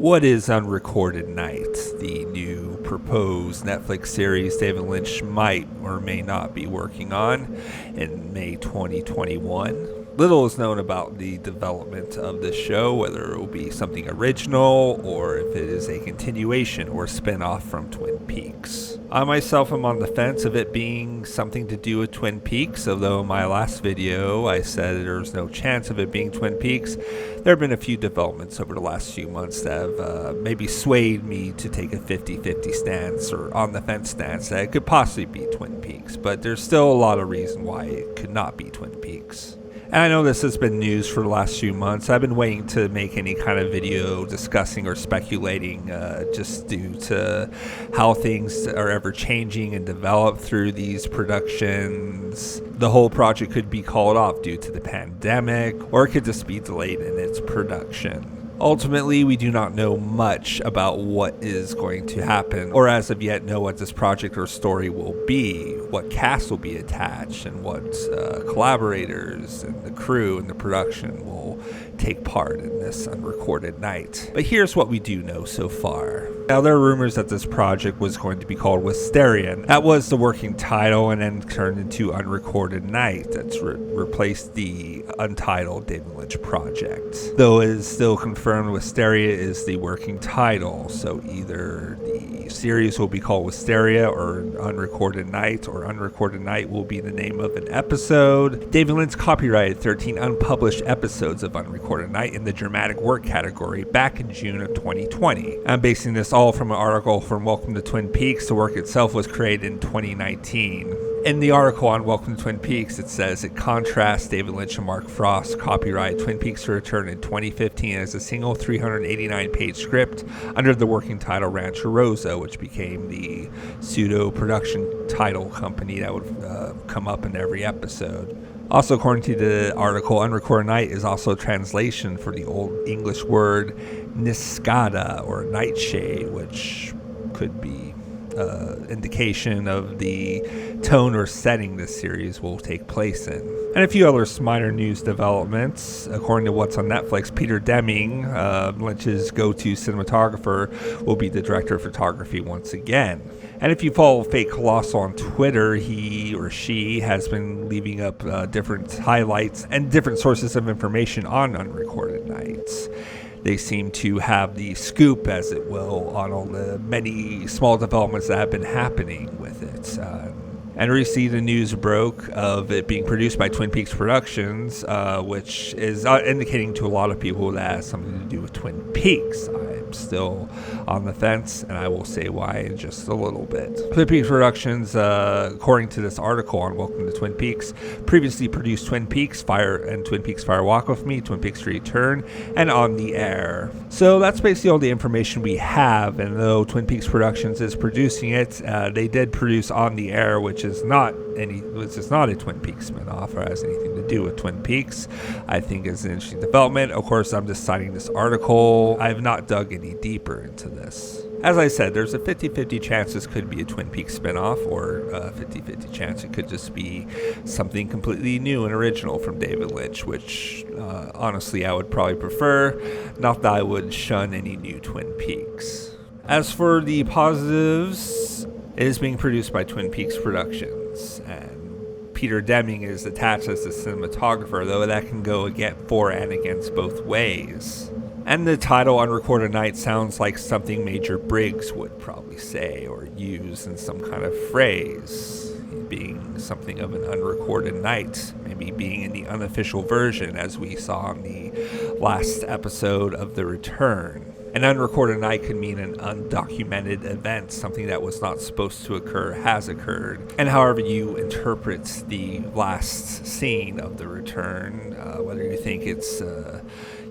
What is Unrecorded Night, the new proposed Netflix series David Lynch might or may not be working on in May 2021? Little is known about the development of this show, whether it will be something original or if it is a continuation or spin-off from Twin Peaks. I myself am on the fence of it being something to do with Twin Peaks, although in my last video I said there was no chance of it being Twin Peaks. There have been a few developments over the last few months that have maybe swayed me to take a 50-50 stance or on the fence stance that it could possibly be Twin Peaks, but there's still a lot of reason why it could not be Twin Peaks. And I know this has been news for the last few months. I've been waiting to make any kind of video discussing or speculating just due to how things are ever changing and develop through these productions. The whole project could be called off due to the pandemic, or it could just be delayed in its production. Ultimately, we do not know much about what is going to happen, or as of yet know what this project or story will be, what cast will be attached, and what collaborators and the crew and the production will take part in this Unrecorded Night. But here's what we do know so far. Now, there are rumors that this project was going to be called Wisteria. That was the working title and then turned into Unrecorded Night. That's replaced the untitled David Lynch project. Though it is still confirmed Wisteria is the working title, so either the series will be called Wisteria or Unrecorded Night, or Unrecorded Night will be the name of an episode. David Lynch copyrighted 13 unpublished episodes of Unrecorded Night in the dramatic work category back in June of 2020. I'm basing this all from an article from Welcome to Twin Peaks. The work itself was created in 2019. In the article on Welcome to Twin Peaks, it says it contrasts David Lynch and Mark Frost's copyright Twin Peaks Return in 2015 as a single 389-page script under the working title Rancho Rosa, which became the pseudo-production title company that would come up in every episode. Also, according to the article, Unrecorded Night is also a translation for the Old English word niscada, or nightshade, which could be indication of the tone or setting this series will take place in. And a few other minor news developments. According to what's on Netflix, Peter Deming, Lynch's go-to cinematographer, will be the director of photography once again. And if you follow Fake Colossal on Twitter, he or she has been leaving up different highlights and different sources of information on Unrecorded Nights. They seem to have the scoop, as it will, on all the many small developments that have been happening with it. And recently the news broke of it being produced by Twin Peaks Productions, which is indicating to a lot of people that has something to do with Twin Peaks. I'm still on the fence, and I will say why in just a little bit. Twin Peaks Productions, according to this article on Welcome to Twin Peaks, previously produced Twin Peaks Fire and Twin Peaks Fire Walk With Me, Twin Peaks Return, and On the Air. So that's basically all the information we have, and though Twin Peaks Productions is producing it, they did produce On the Air, which is not a Twin Peaks spinoff or has anything to do with Twin Peaks. I think it's an interesting development. Of course, I'm just citing this article. I have not dug any deeper into this. As I said, there's a 50-50 chance this could be a Twin Peaks spinoff, or a 50-50 chance it could just be something completely new and original from David Lynch, which honestly I would probably prefer. Not that I would shun any new Twin Peaks. As for the positives, it is being produced by Twin Peaks Productions, and Peter Deming is attached as the cinematographer, though that can go for and against both ways. And the title Unrecorded Night sounds like something Major Briggs would probably say or use in some kind of phrase, being something of an unrecorded night, maybe being in the unofficial version as we saw in the last episode of The Return. An unrecorded night could mean an undocumented event, something that was not supposed to occur has occurred. And however you interpret the last scene of The Return, whether you think it's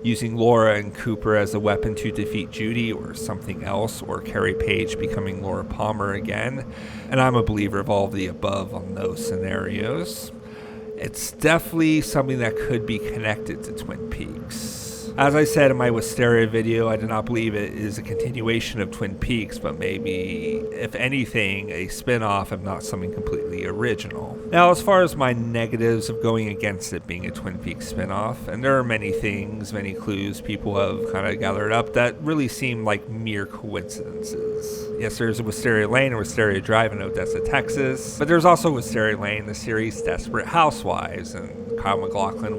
using Laura and Cooper as a weapon to defeat Judy or something else, or Carrie Page becoming Laura Palmer again, and I'm a believer of all of the above on those scenarios, it's definitely something that could be connected to Twin Peaks. As I said in my Wisteria video, I do not believe it is a continuation of Twin Peaks, but maybe, if anything, a spin-off, if not something completely original. Now, as far as my negatives of going against it being a Twin Peaks spin-off, and there are many things, many clues people have kind of gathered up that really seem like mere coincidences. Yes, there's a Wisteria Lane and Wisteria Drive in Odessa, Texas, but there's also Wisteria Lane, the series Desperate Housewives, and Kyle MacLachlan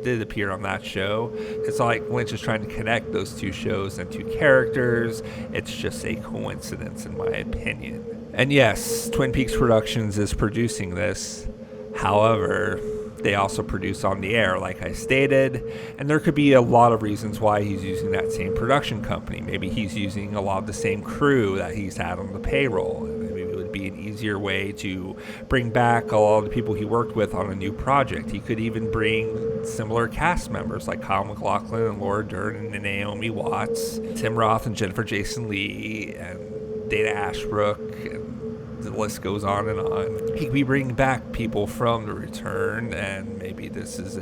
did appear on that show. It's not like Lynch is trying to connect those two shows and two characters. It's just a coincidence, in my opinion. And yes, Twin Peaks Productions is producing this. However, they also produce On the Air, like I stated, and there could be a lot of reasons why he's using that same production company. Maybe he's using a lot of the same crew that he's had on the payroll. Maybe it would be an easier way to bring back a lot of the people he worked with on a new project. He could even bring similar cast members like Kyle MacLachlan and Laura Dern and Naomi Watts, Tim Roth and Jennifer Jason Leigh, and Dana Ashbrook, and the list goes on and on. He could be bringing back people from The Return, and maybe this is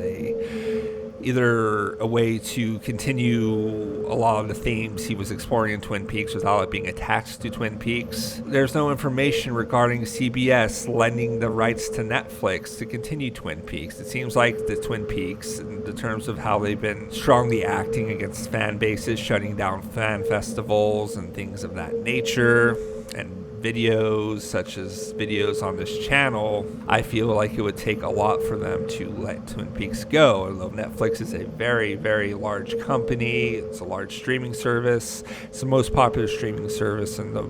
either a way to continue a lot of the themes he was exploring in Twin Peaks without it being attached to Twin Peaks. There's no information regarding CBS lending the rights to Netflix to continue Twin Peaks. It seems like the Twin Peaks, in the terms of how they've been strongly acting against fan bases, shutting down fan festivals and things of that nature, and videos such as videos on this channel, I feel like it would take a lot for them to let Twin Peaks go. Although Netflix is a very, very large company, it's a large streaming service, it's the most popular streaming service in the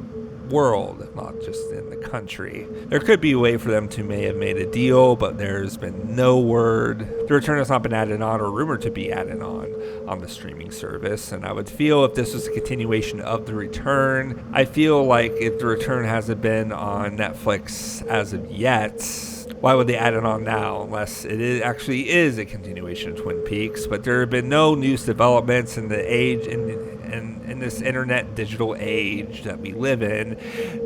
world, if not just in the country. There could be a way for them to may have made a deal, but there's been no word. The Return has not been added on or rumored to be added on the streaming service, and I would feel if this was a continuation of The Return, I feel like if The Return hasn't been on Netflix as of yet, why would they add it on now unless it actually is a continuation of Twin Peaks? But there have been no news developments in the age in this internet digital age that we live in.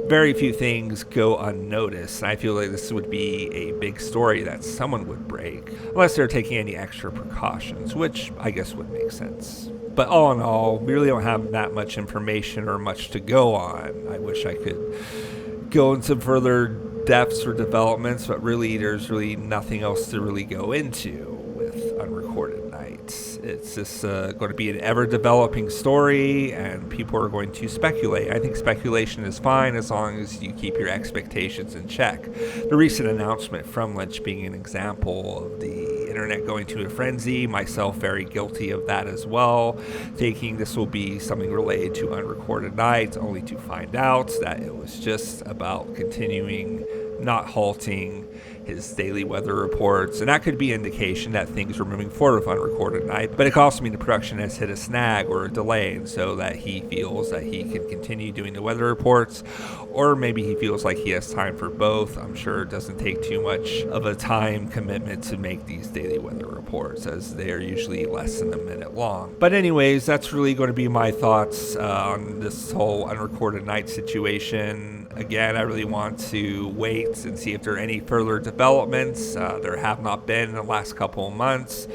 Very few things go unnoticed. And I feel like this would be a big story that someone would break unless they're taking any extra precautions, which I guess would make sense. But all in all, we really don't have that much information or much to go on. I wish I could go into further depths or developments, but really there's really nothing else to really go into with Unrecorded Night. It's just going to be an ever-developing story, and people are going to speculate. I think speculation is fine as long as you keep your expectations in check. The recent announcement from Lynch being an example of the internet going to a frenzy, myself very guilty of that as well, thinking this will be something related to Unrecorded Night, only to find out that it was just about continuing, not halting his daily weather reports, and that could be an indication that things are moving forward with Unrecorded Night, but it could also mean the production has hit a snag or a delay, and so that he feels that he can continue doing the weather reports, or maybe he feels like he has time for both. I'm sure it doesn't take too much of a time commitment to make these daily weather reports, as they are usually less than a minute long. But anyways, that's really going to be my thoughts on this whole Unrecorded Night situation. Again, I really want to wait and see if there are any further developments. There have not been in the last couple of months,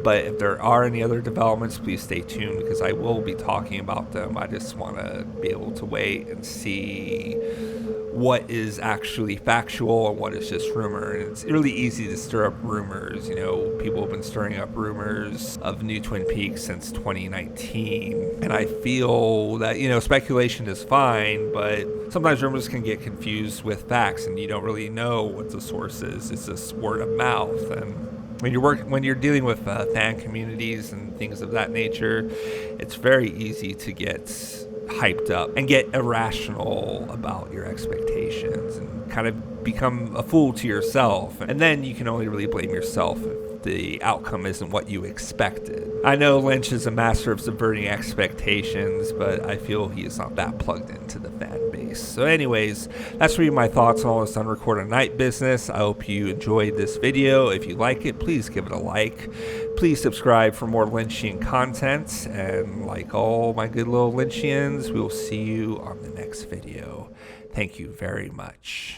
but if there are any other developments, please stay tuned because I will be talking about them. I just want to be able to wait and see what is actually factual and what is just rumor. And it's really easy to stir up rumors. You know, people have been stirring up rumors of new Twin Peaks since 2019. And I feel that, you know, speculation is fine, but sometimes rumors can get confused with facts and you don't really know what the source is. It's just word of mouth. And when you're dealing with fan communities and things of that nature, it's very easy to get hyped up and get irrational about your expectations and kind of become a fool to yourself. And then you can only really blame yourself if the outcome isn't what you expected. I know Lynch is a master of subverting expectations, but I feel he is not that plugged into the fan base. So anyways, that's really my thoughts on all this Unrecorded Night business. I hope you enjoyed this video. If you like it, please give it a like. Please subscribe for more Lynchian content. And like all my good little Lynchians, we will see you on the next video. Thank you very much.